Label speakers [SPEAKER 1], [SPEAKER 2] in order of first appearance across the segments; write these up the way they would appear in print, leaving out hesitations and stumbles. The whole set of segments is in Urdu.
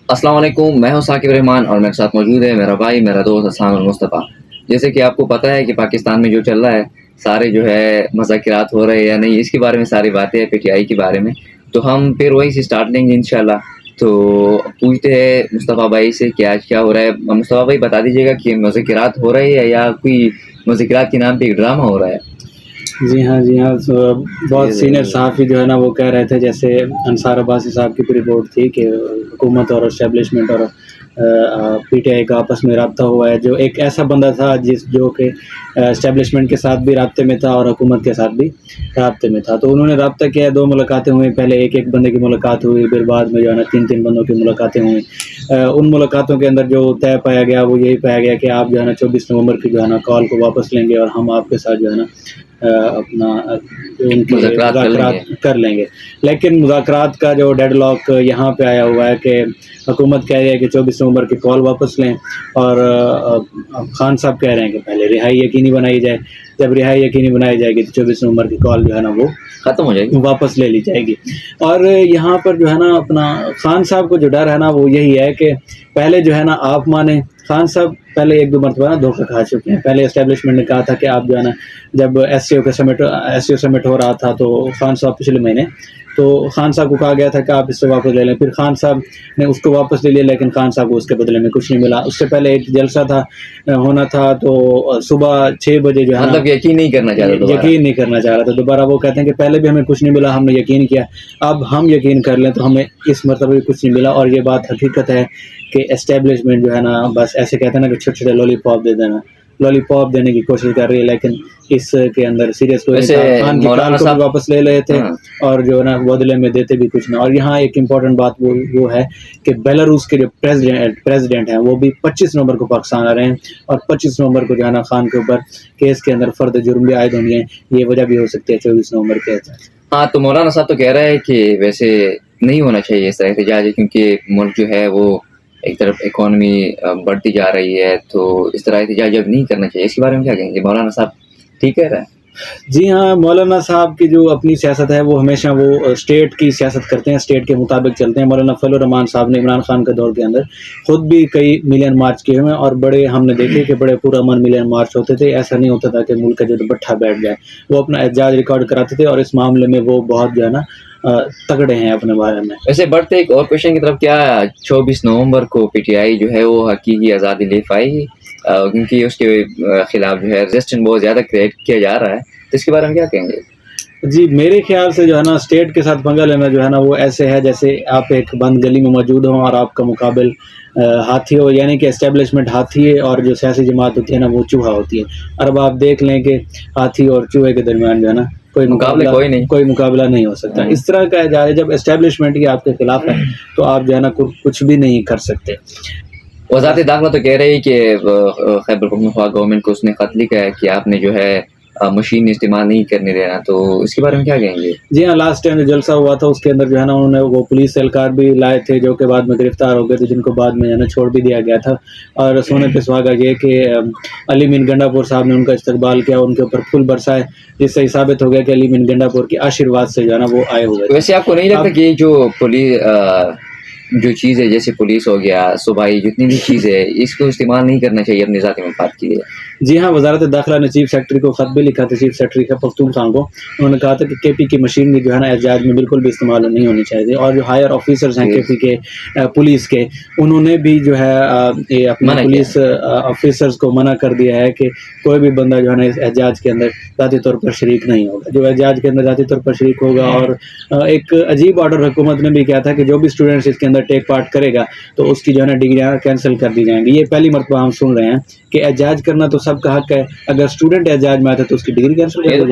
[SPEAKER 1] السلام علیکم، میں ہوں ثاقب رحمان اور میرے ساتھ موجود ہے میرا بھائی، میرا دوست حسان المصطفیٰ۔ جیسے کہ آپ کو پتہ ہے کہ پاکستان میں جو چل رہا ہے، سارے جو ہے مذاکرات ہو رہے ہیں یا نہیں، اس کے بارے میں ساری باتیں ہیں، پی ٹی آئی کے بارے میں، تو ہم پھر وہیں سے سٹارٹ لیں گے انشاءاللہ۔ تو پوچھتے ہیں مصطفیٰ بھائی سے کہ آج کیا ہو رہا ہے۔ مصطفیٰ بھائی بتا دیجیے گا کہ مذاکرات ہو رہے ہیں یا کوئی مذاکرات کے نام پہ ایک ڈرامہ ہو رہا ہے۔
[SPEAKER 2] جی ہاں بہت سینئر صحافی جو ہے نا وہ کہہ رہے تھے، جیسے انصار عباسی صاحب کی بھی رپورٹ تھی کہ حکومت اور اسٹیبلشمنٹ اور پی ٹی آئی کا آپس میں رابطہ ہوا ہے، جو ایک ایسا بندہ تھا جو کہ اسٹیبلشمنٹ کے ساتھ بھی رابطے میں تھا اور حکومت کے ساتھ بھی رابطے میں تھا۔ تو انہوں نے رابطہ کیا، 2 ملاقاتیں ہوئی، پہلے ایک بندے کی ملاقات ہوئی، پھر بعد میں جو ہے نا 3 بندوں کی ملاقاتیں ہوئیں۔ ان ملاقاتوں کے اندر جو طے پایا گیا وہ یہی پایا گیا کہ آپ جو ہے نا 24 نومبر کی جو ہے نا کال کو واپس لیں گے اور ہم آپ کے ساتھ جو ہے نا اپنا ان کے مذاکرات کر لیں گے۔ لیکن مذاکرات کا جو ڈیڈ لاک یہاں پہ آیا ہوا ہے کہ حکومت کہہ رہی ہے کہ 24 نومبر کی کال واپس لیں، اور خان صاحب کہہ رہے ہیں کہ پہلے رہائی یقینی بنائی جائے۔ جب رہائی یقینی بنائی جائے گی تو 24 نومبر کی کال جو ہے نا وہ
[SPEAKER 1] ختم ہو جائے گی،
[SPEAKER 2] واپس لے لی جائے گی۔ اور یہاں پر جو ہے نا اپنا خان صاحب کو جو ڈر ہے نا وہ یہی ہے کہ پہلے جو ہے نا آپ مانیں، خان صاحب پہلے 1-2 مرتبہ نا دھوکہ کھا چکے ہیں۔ پہلے اسٹیبلشمنٹ نے کہا تھا کہ آپ جو ہے نا، جب ایس سی او سمٹ ہو رہا تھا تو خان صاحب پچھلے مہینے، تو خان صاحب کو کہا گیا تھا کہ آپ اس سے واپس لے لیں، پھر خان صاحب نے اس کو واپس لے لیا، لیکن خان صاحب کو اس کے بدلے میں کچھ نہیں ملا۔ اس سے پہلے ایک جلسہ تھا ہونا تھا، تو صبح 6 بجے جو ہے
[SPEAKER 1] مطلب یقین نہیں کرنا چاہ
[SPEAKER 2] رہا تھا دوبارہ۔ وہ کہتے ہیں کہ پہلے بھی ہمیں کچھ نہیں ملا، ہم نے یقین کیا، اب ہم یقین کر لیں تو ہمیں اس مرتبہ بھی کچھ نہیں ملا۔ اور یہ بات حقیقت ہے کہ اسٹیبلشمنٹ جو ہے نا بس ایسے کہتے ہیں نا کہ چھوٹے چھوٹے لالی پاپ دینے کی کوشش کر رہی ہے، لیکن اس کے اندر سیریس کوئی نہیں تھا۔ خان کی کال کو بھی واپس لے رہے تھے اور جو ہے نا بدلے میں دیتے بھی کچھ نہ۔ اور یہاں ایک امپورٹنٹ بات وہ ہے کہ بیلاروس کے جو پریزیڈنٹ ہیں وہ بھی 25 نومبر کو پاکستان آ رہے ہیں، اور 25 نومبر کو جو ہے نا خان کے اوپر کیس کے اندر فرد جرم بھی عائد ہوں گے۔ یہ وجہ بھی ہو سکتی ہے 24 نومبر کے احتجاج۔
[SPEAKER 1] ہاں، تو مولانا صاحب تو کہہ رہا ہے کہ ویسے نہیں ہونا چاہیے اس طرح احتجاج، کیونکہ ملک جو ہے وہ ایک طرف اکانومی بڑھتی جا رہی ہے، تو اس طرح احتجاج اب نہیں کرنا چاہیے۔ اس کے بارے میں کیا کہیں گے؟ مولانا صاحب ٹھیک کہہ رہا ہے؟
[SPEAKER 2] جی ہاں، مولانا صاحب کی جو اپنی سیاست ہے وہ ہمیشہ وہ اسٹیٹ کی سیاست کرتے ہیں، اسٹیٹ کے مطابق چلتے ہیں۔ مولانا فضل الرحمان صاحب نے عمران خان کے دور کے اندر خود بھی کئی ملین مارچ کیے ہوئے ہیں، اور بڑے ہم نے دیکھے کہ بڑے پرامن ملین مارچ ہوتے تھے۔ ایسا نہیں ہوتا تھا کہ ملک کا جو بٹھا بیٹھ جائے، وہ اپنا احتجاج ریکارڈ کراتے تھے، اور اس معاملے میں وہ بہت جو ہے نا تگڑے ہیں اپنے بارے میں۔
[SPEAKER 1] ویسے بڑھتے ایک اور کوشچن کی طرف، کیا 24 نومبر کو پی ٹی آئی جو ہے وہ حقیقی آزادی لے پائے گی؟ کیونکہ اس کے خلاف جو ہے ریزسٹنس بہت زیادہ کریٹ کیا جا رہا ہے، تو اس کے بارے میں کیا کہیں گے؟
[SPEAKER 2] جی میرے خیال سے جو ہے نا اسٹیٹ کے ساتھ پنگا لینا جو ہے نا وہ ایسے ہے جیسے آپ ایک بند گلی میں موجود ہوں اور آپ کا مقابل ہاتھی ہو، یعنی کہ اسٹیبلشمنٹ ہاتھی ہے اور جو سیاسی جماعت ہوتی ہے نا وہ چوہا ہوتی ہے۔ اور اب آپ دیکھ لیں کہ ہاتھی اور چوہے کے درمیان جو ہے نا کوئی مقابلہ نہیں ہو سکتا۔ اس طرح کا احتجاج ہے، جب اسٹیبلشمنٹ کی آپ کے خلاف ہے تو آپ جو ہے نا کچھ بھی نہیں کر سکتے۔
[SPEAKER 1] وزارت داخلہ تو کہہ رہی کہ خیبر پختونخوا گورنمنٹ کو اس نے خط لکھا ہے کہ آپ نے جو ہے مشین استعمال نہیں کرنے دینا، تو اس کے بارے میں کیا کہیں گے؟
[SPEAKER 2] جی ہاں، لاسٹ ٹائم جو جلسہ ہوا تھا اس کے اندر جو ہے نا انہوں نے وہ پولیس اہلکار بھی لائے تھے جو کہ بعد میں گرفتار ہو گئے تھے، جن کو بعد میں جو ہے نا چھوڑ بھی دیا گیا تھا۔ اور سونے پہ سہاگا یہ کہ علی مین گنڈا پور صاحب نے ان کا استقبال کیا، ان کے اوپر پھول برسائے، جس سے یہ ثابت ہو گیا کہ علی مین گنڈا پور کے آشیرواد سے جو ہے نا وہ آئے ہوئے تھے۔
[SPEAKER 1] ویسے آپ کو نہیں لگتا کہ جو چیز ہے جیسے پولیس ہو گیا، صوبائی جتنی بھی چیز ہے، اس کو استعمال نہیں کرنا چاہیے اپنے ذاتی مفاد کے لیے؟
[SPEAKER 2] جی ہاں، وزارت داخلہ نے چیف سیکرٹری کو خط بھی لکھا تھا، چیف سیکرٹری کا پختونخوا کو۔ انہوں نے کہا تھا کہ کے پی کی مشینری جو ہے نا احتجاج میں بالکل بھی استعمال نہیں ہونی چاہیے، اور جو ہائر آفیسرز ہیں کے پی کے پولیس کے، انہوں نے بھی جو ہے اپنے پولیس آفیسرز کو منع کر دیا ہے کہ کوئی بھی بندہ جو ہے نا اس احتجاج کے اندر ذاتی طور پر شریک نہیں ہوگا۔ جو احتجاج کے اندر ذاتی طور پر شریک ہوگا، اور ایک عجیب آرڈر حکومت نے بھی کیا تھا کہ جو بھی اسٹوڈنٹس اس کے اندر ٹیک پارٹ کرے گا تو اس کی جو ہے نا ڈگریاں کینسل کر دی جائیں گی۔ یہ پہلی مرتبہ ہم سن رہے ہیں کہ احتجاج کرنا تو سب کا حق ہے، اگر اسٹوڈنٹ احتجاج میں آتا ہے تو اس کی ڈگری کینسل کر دی جائے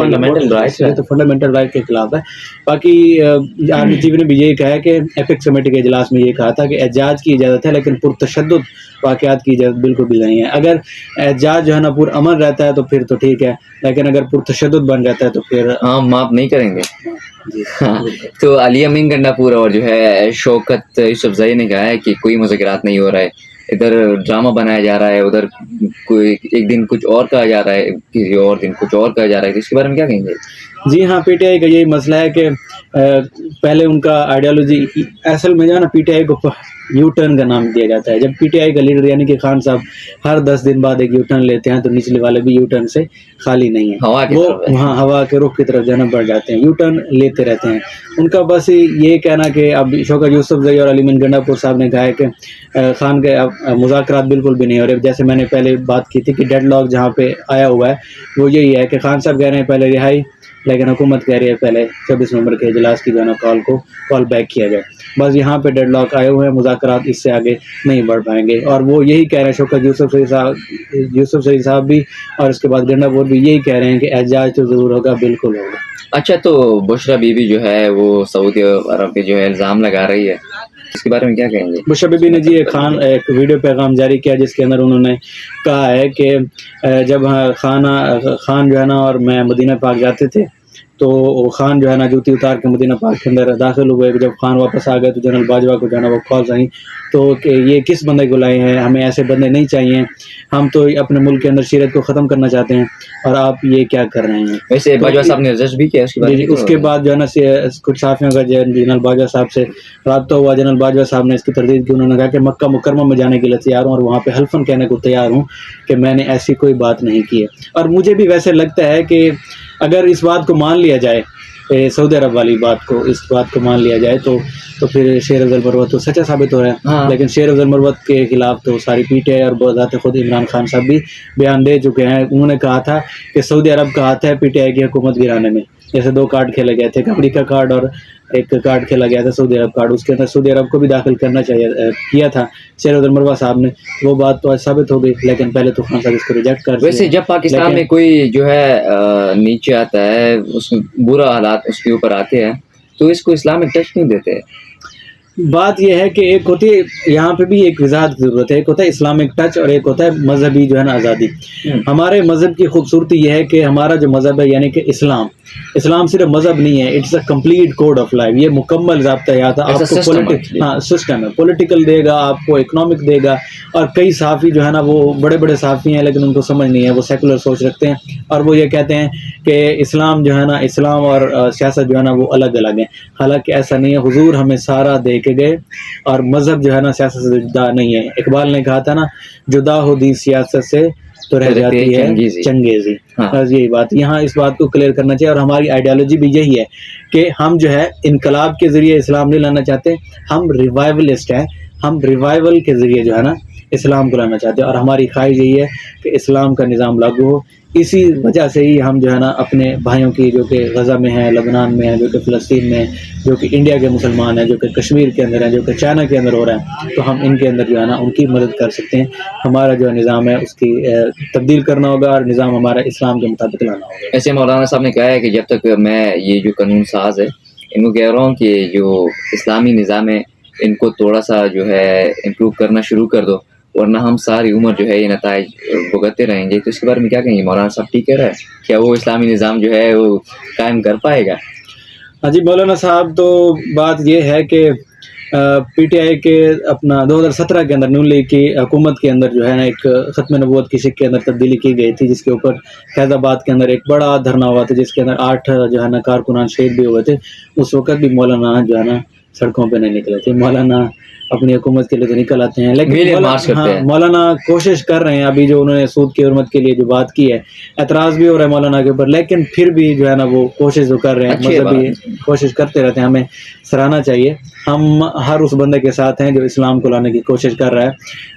[SPEAKER 2] گی، یہ تو فنڈامنٹل رائٹ کے خلاف ہے۔ باقی آرمی چیف نے بھی یہی کہا ہے کہ ایپک کمیٹی کے اجلاس میں یہ کہا تھا کہ احتجاج کی اجازت ہے لیکن پرتشدد واقعات کی اجازت بالکل بھی نہیں ہے۔ اگر احتجاج جو ہے نا پرامن رہتا ہے تو پھر تو ٹھیک ہے، لیکن اگر پرتشدد بن جاتا ہے تو پھر
[SPEAKER 1] ہم معاف نہیں کریں گے۔ تو علی امین گنڈا پور اور جو ہے شوکت یوسفزئی نے کہا ہے کہ کوئی مذاکرات نہیں ہو رہا ہے، ادھر ڈرامہ بنایا جا رہا ہے، ادھر کوئی ایک دن کچھ اور کہا جا رہا ہے، کسی اور دن کچھ اور کہا جا رہا ہے، تو اس کے بارے میں کیا کہیں گے؟
[SPEAKER 2] جی ہاں، پی ٹی آئی کا یہی مسئلہ ہے کہ پہلے ان کا آئیڈیالوجی اصل میں جو ہے نا، پی ٹی آئی کو یو ٹرن کا نام دیا جاتا ہے. جب پی ٹی آئی کا لیڈر یعنی کہ خان صاحب ہر 10 دن بعد ایک یو ٹرن لیتے ہیں تو نچلے والے بھی یو ٹرن سے خالی نہیں ہیں.
[SPEAKER 1] ہوا کی
[SPEAKER 2] وہ
[SPEAKER 1] طرف ہے.
[SPEAKER 2] وہاں ہوا کے رخ کی طرف جانا بڑھ جاتے ہیں، یو ٹرن لیتے رہتے ہیں. ان کا بس یہ کہنا کہ اب شوکت یوسف زئی اور علی من گنڈا پور صاحب نے کہا ہے کہ خان کے مذاکرات بالکل بھی نہیں ہو رہے. جیسے میں نے پہلے بات کی تھی کہ ڈیڈ لاک جہاں پہ آیا ہوا ہے وہ یہی ہے کہ خان صاحب کہہ رہے ہیں پہلے رہائی، لیکن حکومت کہہ رہی ہے پہلے 24 نومبر کے اجلاس کی جو ہے نا کال بیک کیا جائے. بس یہاں پہ ڈیڈ لاک آئے ہوئے ہیں، مذاکرات اس سے آگے نہیں بڑھ پائیں گے. اور وہ یہی کہہ رہے ہیں، شوکت یوسف زئی صاحب بھی اور اس کے بعد گنڈا پور بھی یہی کہہ رہے ہیں کہ احتجاج تو ضرور ہوگا، بالکل ہوگا.
[SPEAKER 1] اچھا، تو بشرا بی بی جو ہے وہ سعودی عرب پہ جو ہے الزام لگا رہی ہے، اس کے بارے میں کیا کہیں گے؟
[SPEAKER 2] بشرا بی بی نے جی ایک ویڈیو پیغام جاری کیا جس کے اندر انہوں نے کہا ہے کہ جب خان جو ہے نا اور میں مدینہ پاک جاتے تھے تو خان جو ہے نا جوتی اتار کے مدینہ پاک کے اندر داخل ہوئے. جب خان واپس آ گئے تو جنرل باجوہ کو جو ہے نا وہ کال آئی تو کہ یہ کس بندے کو لائے ہیں، ہمیں ایسے بندے نہیں چاہیے، ہم تو اپنے ملک کے اندر شریعت کو ختم کرنا چاہتے ہیں اور آپ یہ کیا کر رہے ہیں.
[SPEAKER 1] ویسے باجوہ صاحب نے ریزسٹ بھی کیا
[SPEAKER 2] جی اس کے بعد جو ہے نا کچھ صحافیوں کا جنرل باجوہ صاحب سے رابطہ ہوا. جنرل باجوہ صاحب نے اس کی تردید کی. انہوں نے کہا کہ مکہ مکرمہ میں جانے کے لیے تیار ہوں اور وہاں پہ حلفاً کہنے کو تیار ہوں کہ میں نے ایسی کوئی بات نہیں کی ہے. اور مجھے بھی ویسے لگتا ہے کہ اگر اس بات کو مان لیا جائے، سعودی عرب والی اس بات کو مان لیا جائے تو پھر شیر افضل مروت تو سچا ثابت ہو رہا ہے. لیکن شیر افضل مروت کے خلاف تو ساری پی ٹی آئی اور بذات خود عمران خان صاحب بھی بیان دے چکے ہیں. انہوں نے کہا تھا کہ سعودی عرب کا ہاتھ ہے پی ٹی آئی کی حکومت گرانے میں. جیسے 2 کارڈ کھیلے گئے تھے، ایک امریکہ کارڈ اور ایک کارڈ کھیلا گیا تھا سعودی عرب کارڈ. اس کے اندر سعودی عرب کو بھی داخل کرنا کیا تھا شیر افضل مروت صاحب نے. وہ بات تو ثابت ہو گئی، لیکن پہلے تو خان صاحب اس کو ریجیکٹ کر.
[SPEAKER 1] ویسے جب پاکستان میں کوئی جو ہے نیچے آتا ہے، اس برا حالات اس کے اوپر آتے ہیں تو اس کو اسلامک ٹچ نہیں دیتے.
[SPEAKER 2] بات یہ ہے کہ ایک ہوتی ہے یہاں پہ بھی ایک وضاحت کی ضرورت ہے. ایک ہوتا ہے اسلامک ٹچ اور ایک ہوتا ہے مذہبی جو ہے نا آزادی. ہمارے مذہب کی خوبصورتی یہ ہے کہ ہمارا جو مذہب ہے یعنی کہ اسلام صرف مذہب نہیں ہے، it's a complete code of life. یہ مکمل ضابطہ یاد ہے آپ کو، سسٹم ہے، پولیٹیکل دے گا آپ کو، اکنامک دے گا. اور کئی صحافی جو ہے نا وہ بڑے بڑے صحافی ہیں لیکن ان کو سمجھ نہیں ہے، وہ سیکولر سوچ رکھتے ہیں اور وہ یہ کہتے ہیں کہ اسلام جو ہے نا، اسلام اور سیاست جو ہے نا وہ الگ الگ ہیں. حالانکہ ایسا نہیں ہے. حضور ہمیں سارا دے کے گئے اور مذہب جو ہے نا سیاست سے جدا نہیں ہے. اقبال نے کہا تھا نا، جدا ہو دی سیاست سے تو رہ جاتی ہے چنگیزی. بس یہی بات یہاں اس بات کو کلیئر کرنا چاہیے. اور ہماری آئیڈیالوجی بھی یہی ہے کہ ہم جو ہے انقلاب کے ذریعے اسلام نہیں لانا چاہتے، ہم ریوائولسٹ ہیں. ہم ریوائول کے ذریعے جو ہے نا اسلام کو لانا چاہتے ہیں اور ہماری خواہش یہی ہے کہ اسلام کا نظام لاگو ہو. اسی وجہ سے ہی ہم جو ہے نا اپنے بھائیوں کی جو کہ غزہ میں ہیں، لبنان میں ہیں، جو کہ فلسطین میں ہیں، جو کہ انڈیا کے مسلمان ہیں، جو کہ کشمیر کے اندر ہیں، جو کہ چائنا کے اندر ہو رہا ہے، تو ہم ان کے اندر جو ہے نا ان کی مدد کر سکتے ہیں. ہمارا جو نظام ہے اس کی تبدیل کرنا ہوگا اور نظام ہمارا اسلام کے مطابق لانا ہوگا.
[SPEAKER 1] ایسے مولانا صاحب نے کہا ہے کہ جب تک میں یہ جو قانون ساز ہے ان کو کہہ رہا ہوں کہ جو اسلامی نظام ہے ان کو تھوڑا سا جو ہے امپروو کرنا شروع کر دو، ورنہ ہم ساری عمر جو ہے یہ نتائج بھگتتے رہیں گے. تو اس کے بارے میں کیا کہیں گے؟ مولانا صاحب ٹھیک کہہ رہا ہے، کیا وہ اسلامی نظام جو ہے وہ قائم کر پائے گا؟
[SPEAKER 2] ہاں جی مولانا صاحب، تو بات یہ ہے کہ پی ٹی آئی کے اپنا 2017 کے اندر نون لیگ کی حکومت کے اندر جو ہے نا ایک ختم نبوت کی شک کے اندر تبدیلی کی گئی تھی، جس کے اوپر فیض آباد کے اندر ایک بڑا دھرنا ہوا تھا، جس کے اندر 8 جو ہے نا کارکنان شہید بھی ہوئے تھے. اس وقت بھی مولانا جو ہے نا سڑکوں پہ نہیں نکلے تھے. مولانا اپنی حکومت کے لیے تو نکل آتے ہیں لیکن مولانا کوشش کر رہے ہیں. ابھی جو انہوں نے سود کی حرمت کے لیے جو بات کی ہے، اعتراض بھی ہو رہا ہے مولانا کے اوپر، لیکن پھر بھی جو ہے نا وہ کوشش جو کر رہے ہیں، مذہبی کوشش کرتے رہتے ہیں، ہمیں سراہنا چاہیے. ہم ہر اس بندے کے ساتھ ہیں جو اسلام کو لانے کی کوشش کر رہا ہے،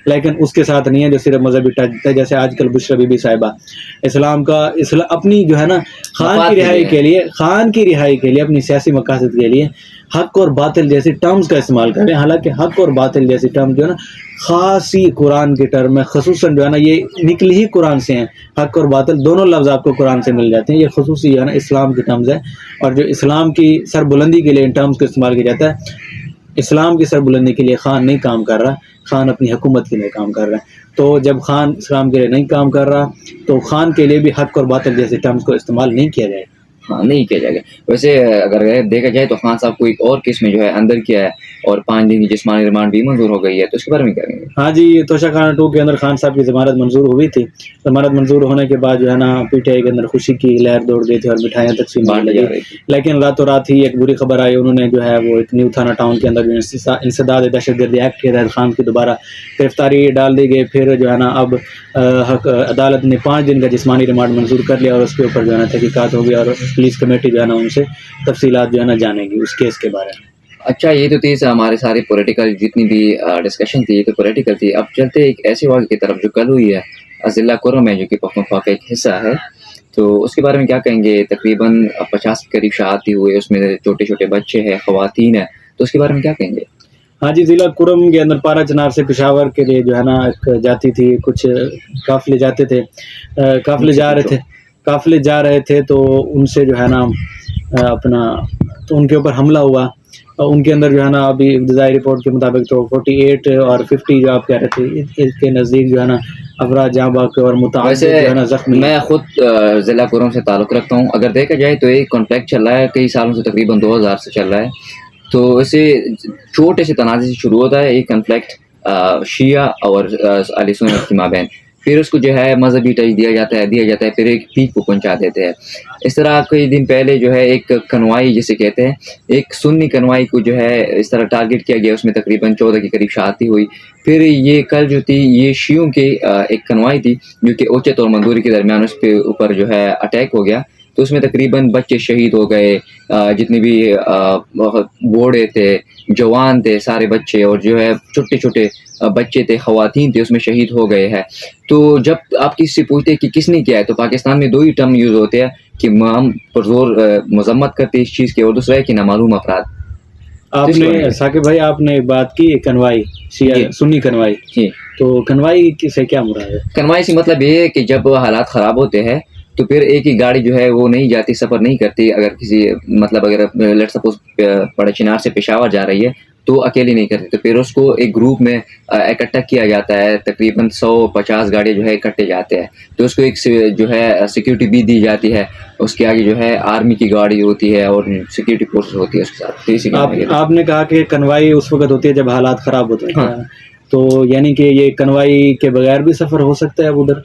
[SPEAKER 2] لیکن اس کے ساتھ نہیں ہے جو صرف مذہبی ٹچ دیتا ہے. جیسے آج کل بشرا بی بی صاحبہ اسلام اپنی جو ہے نا خان کی رہائی کے لیے اپنی سیاسی مقاصد کے لیے حق اور باطل جیسی ٹرمز کا استعمال کر رہے ہیں. حالانکہ حق اور باطل جیسی ٹرم جو ہے نا خاصی قرآن کی ٹرم ہے، خصوصاً جو ہے نا یہ نکلی ہی قرآن سے ہیں. حق اور باطل دونوں لفظ آپ کو قرآن سے مل جاتے ہیں. یہ خصوصی جو ہے نا اسلام کی ٹرمز ہے، اور جو اسلام کی سربلندی کے لیے ان ٹرمز کا استعمال کیا جاتا ہے. اسلام کی سربلندی کے لیے خان نہیں کام کر رہا، خان اپنی حکومت کے لیے کام کر رہا ہے. تو جب خان اسلام کے لیے نہیں کام کر رہا تو خان کے لیے بھی حق اور باطل جیسے ٹرمز کو استعمال نہیں کیا جائے.
[SPEAKER 1] ہاں نہیں کیا جائے گا. ویسے اگر دیکھا جائے تو خان صاحب کو ایک اور کیس میں جو ہے اندر کیا ہے اور 5 دن کی جسمانی ریمانڈ بھی منظور ہو گئی ہے، تو اس کے بارے میں کیا کہیں گے؟
[SPEAKER 2] ہاں جی، توشہ خانہ 2 کے اندر خان صاحب کی ضمانت منظور ہوئی تھی. ضمانت منظور ہونے کے بعد جو ہے نا پی ٹی آئی کے اندر خوشی کی لہر دوڑ گئی تھی اور مٹھائیاں تقسیم ہونے
[SPEAKER 1] بانٹی
[SPEAKER 2] لگی.
[SPEAKER 1] جا رہی تھی.
[SPEAKER 2] لیکن راتوں رات ہی ایک بری خبر آئی. انہوں نے جو ہے وہ ایک نیو تھانہ ٹاؤن کے اندر انسداد دہشت گردی ایکٹ کے تحت خان کی دوبارہ گرفتاری ڈال دی گئی. پھر جو ہے نا اب عدالت نے 5 دن کا جسمانی ریمانڈ منظور کر لیا اور اس کے اوپر جو ہے نا تحقیقات ہوگی اور پولیس کمیٹی جو ہے نا ان سے تفصیلات جو ہے نا جانے گی اس کیس کے بارے میں.
[SPEAKER 1] اچھا یہ تو تھی ہماری ساری پولیٹیکل جتنی بھی ڈسکشن تھی یہ تو پولیٹیکل تھی. اب چلتے ایک ایسے واقعے کی طرف جو کل ہوئی ہے ضلع کرم میں جو کہ پختونخوا کا ایک حصہ ہے. تو اس کے بارے میں کیا کہیں گے؟ تقریباً 50 کے قریب شہادتیں ہوئے, اس میں چھوٹے چھوٹے بچے ہیں, خواتین ہیں, تو اس کے بارے میں کیا کہیں گے؟
[SPEAKER 2] ہاں جی, ضلع کرم کے اندر پارا چنار سے پشاور کے لیے جو ہے نا ایک جاتی تھی, کچھ قافلے جاتے تھے, قافلے جا رہے تھے تو ان سے جو ہے نا اپنا تو ان کے اوپر حملہ ہوا. ان کے اندر جو ہے نا ابھی ابتدائی رپورٹ کے مطابق تو 48 اور 50 جو آپ کہہ رہے تھے اس کے نزدیک جو ہے نا افراد جہاں باقی اور متعدد جو ہے نا زخمی.
[SPEAKER 1] میں خود ضلع کرم سے تعلق رکھتا ہوں. اگر دیکھا جائے تو ایک کانفلکٹ چل رہا ہے کئی سالوں سے, تقریباً 2000 سے چل رہا ہے. تو اسے چھوٹے سے تنازع سے شروع ہوتا ہے ایک کنفلکٹ شیعہ اور اہل سنت کے مابین, پھر اس کو جو ہے مذہبی ٹچ دیا جاتا ہے, پھر ایک پیک کو پہنچا دیتے ہیں. اس طرح کئی دن پہلے جو ہے ایک کنوائی جسے کہتے ہیں, ایک سنی کنوائی کو جو ہے اس طرح ٹارگٹ کیا گیا, اس میں تقریباً 14 کے قریب شہادتیں ہوئی. پھر یہ کل جو تھی یہ شیعوں کی ایک کنوائی تھی جو کہ اوچت اور مندوری کے درمیان اس کے اوپر جو ہے اٹیک ہو گیا. تو اس میں تقریباً بچے شہید ہو گئے, جتنے بھی بوڑھے تھے, جوان تھے, سارے بچے, اور جو ہے چھوٹے چھوٹے بچے تھے, خواتین تھے, اس میں شہید ہو گئے ہیں. تو جب آپ کسی سے پوچھتے ہیں کہ کس نے کیا ہے, تو پاکستان میں 2 ہی ٹرم یوز ہوتے ہیں کہ ہم پرزور مذمت کرتے اس چیز کی, اور دوسرا ہے کہ نامعلوم افراد.
[SPEAKER 2] آپ نے ثاقب بھائی آپ نے بات کی کنوائی شیعہ سنی کنوائی,
[SPEAKER 1] جی,
[SPEAKER 2] تو کنوائی سے کیا مراد ہے؟
[SPEAKER 1] کنوائی سے مطلب یہ ہے کہ جب حالات خراب ہوتے ہیں تو پھر ایک ہی گاڑی جو ہے وہ نہیں جاتی, سفر نہیں کرتی. اگر کسی مطلب اگر لیٹ سپوز بڑے چنار سے پشاور جا رہی ہے تو اکیلی نہیں کرتی, تو پھر اس کو ایک گروپ میں اکٹھا کیا جاتا ہے. تقریباً 150 گاڑیاں جو ہے اکٹھے جاتے ہیں, تو اس کو ایک جو ہے سیکیورٹی بھی دی جاتی ہے. اس کے آگے جو ہے آرمی کی گاڑی ہوتی ہے اور سیکیورٹی فورسز ہوتی ہے اس کے ساتھ.
[SPEAKER 2] آپ نے کہا کہ کنوائی اس وقت ہوتی ہے جب حالات خراب ہوتے ہیں, تو یعنی کہ یہ کنوائی کے بغیر بھی سفر ہو سکتا ہے ادھر؟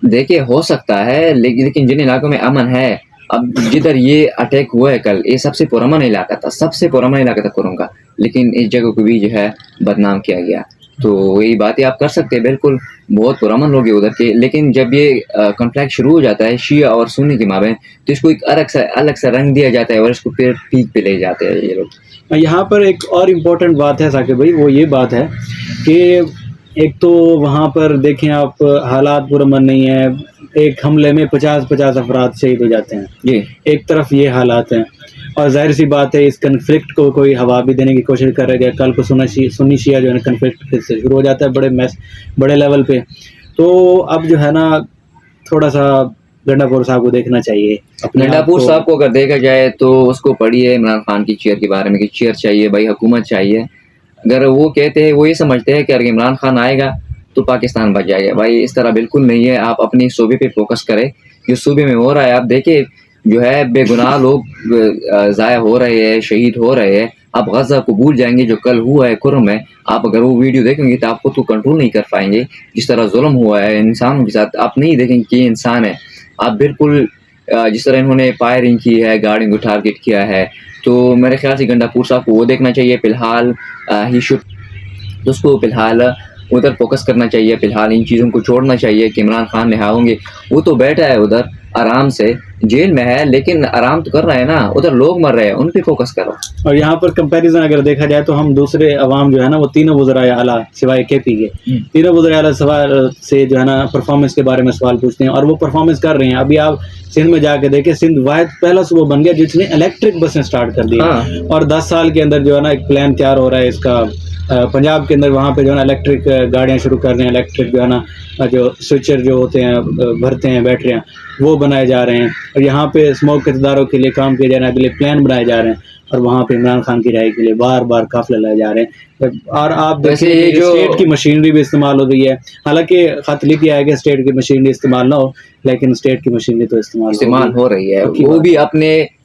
[SPEAKER 1] دیکھیے ہو سکتا ہے, لیکن جن علاقوں میں امن ہے, اب جدھر یہ اٹیک ہوا ہے کل, یہ سب سے پرامن علاقہ تھا, سب سے پرامن علاقہ تھا کرم کا, لیکن اس جگہ کو بھی جو ہے بدنام کیا گیا. تو یہی باتیں آپ کر سکتے ہیں, بالکل بہت پرامن لوگ ہیں ادھر کے. لیکن جب یہ کنفلکٹ شروع ہو جاتا ہے شیعہ اور سنی کے مابین, تو اس کو ایک الگ سا رنگ دیا جاتا ہے اور اس کو پھر پیک پہ لے جاتے ہیں یہ لوگ.
[SPEAKER 2] یہاں پر ایک اور امپورٹنٹ بات ہے ثاقب بھائی, وہ یہ بات ہے کہ ایک تو وہاں پر دیکھیں آپ حالات پرامن نہیں ہیں, ایک حملے میں 50 افراد شہید ہو جاتے ہیں.
[SPEAKER 1] جی,
[SPEAKER 2] ایک طرف یہ حالات ہیں, اور ظاہر سی بات ہے اس کنفلکٹ کو کوئی ہوا بھی دینے کی کوشش کر رہے گا. کل کو سنی شیعہ جو ہے کنفلکٹ پھر سے شروع ہو جاتا ہے بڑے لیول پہ. تو اب جو ہے نا تھوڑا سا گنڈا پور صاحب کو دیکھنا چاہیے.
[SPEAKER 1] گنڈا پور صاحب کو اگر دیکھا جائے تو اس کو پڑھی ہے عمران خان کی چیئر کے بارے میں کہ چیئر چاہیے بھائی, حکومت چاہیے. اگر وہ کہتے ہیں, وہ یہ سمجھتے ہیں کہ اگر عمران خان آئے گا تو پاکستان بچ جائے گا. بھائی اس طرح بالکل نہیں ہے. آپ اپنی صوبے پہ فوکس کریں, جو صوبے میں ہو رہا ہے. آپ دیکھیں جو ہے بے گناہ لوگ ضائع ہو رہے ہیں, شہید ہو رہے ہیں. آپ غزہ کو بھول جائیں گے جو کل ہوا ہے کرم میں. آپ اگر وہ ویڈیو دیکھیں گے تو آپ خود کو کنٹرول نہیں کر پائیں گے. جس طرح ظلم ہوا ہے انسانوں کے ساتھ, آپ نہیں دیکھیں گے کہ یہ انسان ہے. آپ بالکل جس طرح انہوں نے فائرنگ کی ہے, گاڑیوں کو ٹارگٹ کیا ہے, تو میرے خیال سے گنڈا پور صاحب کو وہ دیکھنا چاہیے. فی الحال ہی شوڈ اس کو فی الحال ادھر فوکس کرنا چاہیے. فی الحال ان چیزوں کو چھوڑنا چاہیے کہ عمران خان رہا ہوں گے. وہ تو بیٹھا ہے ادھر آرام سے, جیل میں ہے لیکن آرام تو کر رہا ہے نا. ادھر لوگ مر رہے ہیں, ان پہ فوکس کرو.
[SPEAKER 2] اور یہاں پر کمپیریزن اگر دیکھا جائے تو ہم دوسرے عوام جو ہے نا وہ تینوں وزرائے اعلیٰ سوائے کے پی کے تینوں وزرائے اعلیٰ سوال سے جو ہے نا پرفارمنس کے بارے میں سوال پوچھتے ہیں, اور وہ پرفارمنس کر رہے ہیں. ابھی آپ سندھ میں جا کے دیکھیں, سندھ واحد پہلا صوبہ بن گیا جس نے الیکٹرک بسیں سٹارٹ کر دی, اور 10 سال کے اندر جو ہے نا ایک پلان تیار ہو رہا ہے اس کا. پنجاب کے اندر وہاں پہ جو ہے نا الیکٹرک گاڑیاں شروع کر رہے ہیں, الیکٹرک جو ہے نا جو سوئچر جو ہوتے ہیں بھرتے ہیں بیٹریاں وہ بنائے جا رہے ہیں. اور یہاں پہ اسموک اداروں کے لیے کام کیے جانے کے لیے پلان بنائے جا رہے ہیں, اور وہاں پہ عمران خان کی رہائی کے لیے بار بار قافلے لائے جا رہے ہیں. اور آپ دیکھیں اسٹیٹ کی مشینری بھی استعمال ہو رہی ہے. حالانکہ خط لکھ کیا ہے کہ اسٹیٹ کی مشینری استعمال نہ ہو, لیکن اسٹیٹ کی مشینری تو استعمال
[SPEAKER 1] ہو رہی ہے. وہ بھی اپنے